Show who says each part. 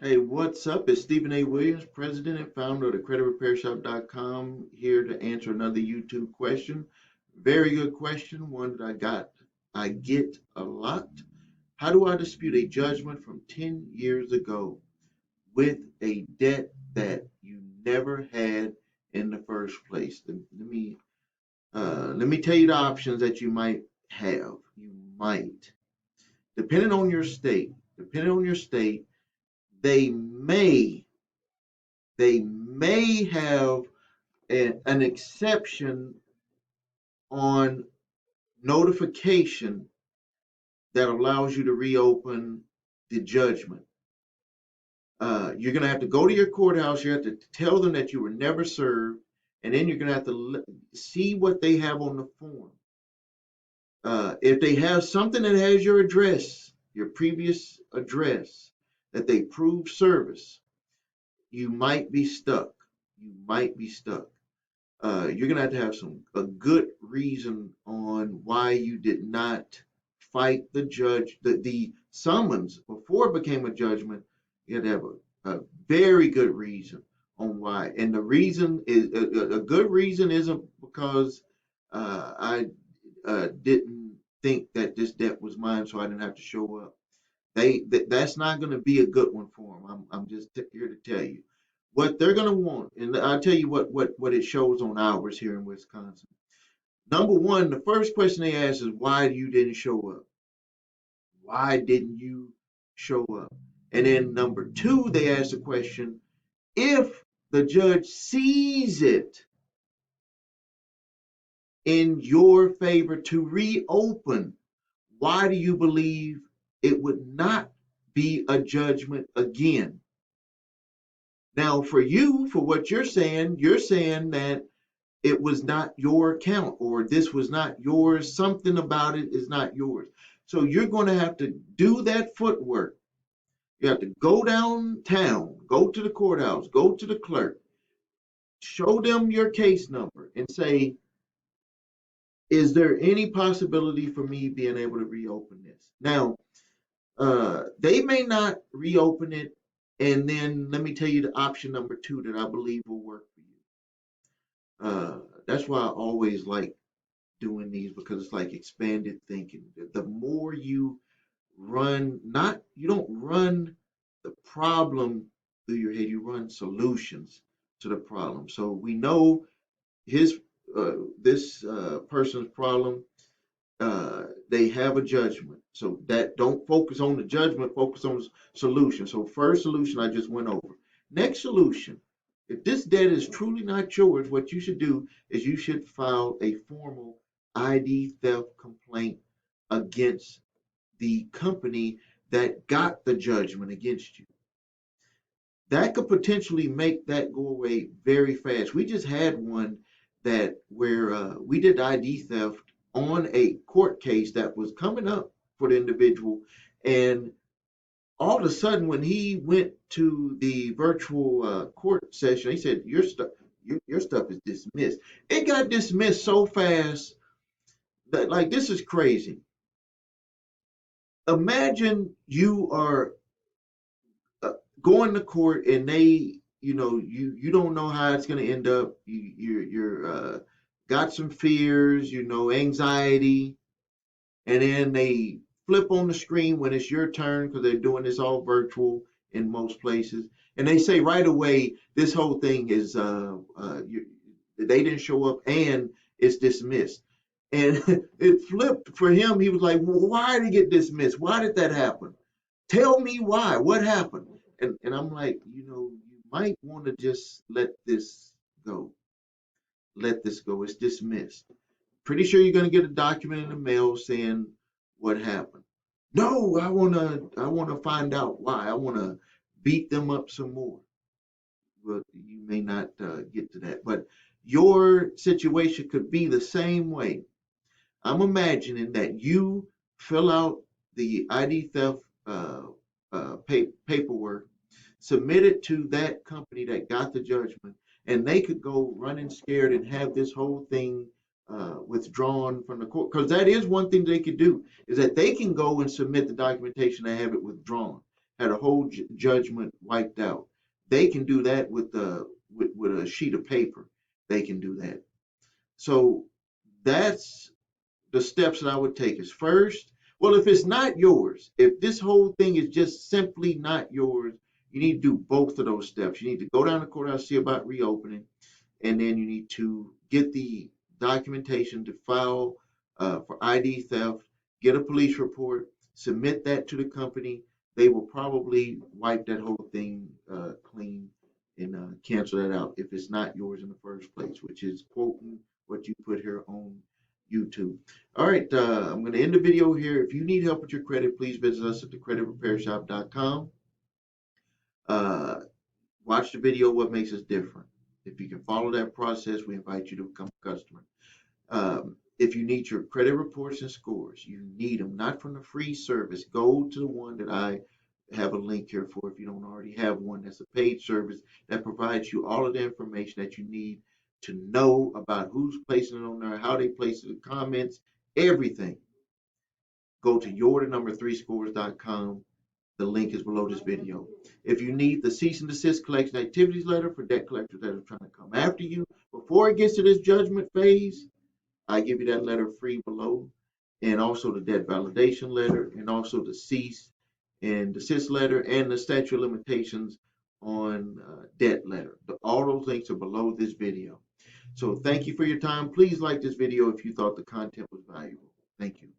Speaker 1: Hey, what's up? It's Stephen A. Williams, president and founder of the creditrepairshop.com, here to answer another YouTube question. Very good question, one that I get a lot. How do I dispute a judgment from 10 years ago with a debt that you never had in the first place? Let me tell you the options that you might have. You might, depending on your state, depending on your state, they may they may have an exception on notification that allows you to reopen the judgment. You're going to have to go to your courthouse. You have to tell them that you were never served, and then you're going to have to see what they have on the form. If they have something that has your address, your previous address, that they prove service, you might be stuck. You might be stuck. You're gonna have to have a good reason on why you did not fight the judge, the summons before it became a judgment. You had to have a very good reason on why, and the reason is a good reason isn't because I didn't think that this debt was mine, so I didn't have to show up. That's not going to be a good one for them. I'm just here to tell you what they're going to want, and I'll tell you what it shows on ours here in Wisconsin. Number one, the first question they ask is why you didn't show up. Why didn't you show up? And then number two, they ask the question, if the judge sees it in your favor to reopen, why do you believe it would not be a judgment again? Now, for you, for what you're saying that it was not your account or this was not yours, something about it is not yours. So you're going to have to do that footwork. You have to go downtown, go to the courthouse, go to the clerk, show them your case number, and say, is there any possibility for me being able to reopen this? Now, they may not reopen it, and then let me tell you the option number two that I believe will work for you. That's why I always like doing these because it's like expanded thinking. The more you run, not you don't run the problem through your head, you run solutions to the problem. So we know his this person's problem, they have a judgment. So that don't focus on the judgment, focus on the solution. So first solution I just went over. Next solution, if this debt is truly not yours, what you should do is you should file a formal ID theft complaint against the company that got the judgment against you. That could potentially make that go away very fast. We just had one that where we did ID theft on a court case that was coming up for the individual, and all of a sudden, when he went to the virtual court session, he said, your stuff is dismissed. It got dismissed so fast that, like, this is crazy. Imagine you are going to court and they, you don't know how it's going to end up. You're got some fears, anxiety, and then they flip on the screen when it's your turn because they're doing this all virtual in most places, and they say right away this whole thing is they didn't show up and it's dismissed. And it flipped for him. He was like, well, why did it get dismissed? Why did that happen? Tell me why. What happened? And I'm like, you might want to just let this go. Let this go. It's dismissed. Pretty sure you're going to get a document in the mail saying what happened. No, I wanna find out why. I wanna beat them up some more. But you may not get to that. But your situation could be the same way. I'm imagining that you fill out the ID theft paperwork, submit it to that company that got the judgment, and they could go running scared and have this whole thing withdrawn from the court. Because that is one thing they could do is that they can go and submit the documentation and have it withdrawn, had a whole judgment wiped out. They can do that with a sheet of paper. They can do that. So that's the steps that I would take. Is first, well, if it's not yours, if this whole thing is just simply not yours, you need to do both of those steps. You need to go down to the courthouse, see about reopening, and then you need to get the documentation to file for ID theft, get a police report, submit that to the company. They will probably wipe that whole thing clean and cancel that out if it's not yours in the first place, which is quoting what you put here on YouTube. All right, I'm going to end the video here. If you need help with your credit, please visit us at thecreditrepairshop.com. Uh, Watch the video, What Makes Us Different. If you can follow that process, we invite you to become a customer. If you need your credit reports and scores, you need them, not from the free service. Go to the one that I have a link here for if you don't already have one. That's a paid service that provides you all of the information that you need to know about who's placing it on there, how they place it, the comments, everything. Go to your3scores.com. The link is below this video. If you need the cease and desist collection activities letter for debt collectors that are trying to come after you before it gets to this judgment phase, I give you that letter free below, and also the debt validation letter, and also the cease and desist letter, and the statute of limitations on debt letter. All those links are below this video. So thank you for your time. Please like this video if you thought the content was valuable. Thank you.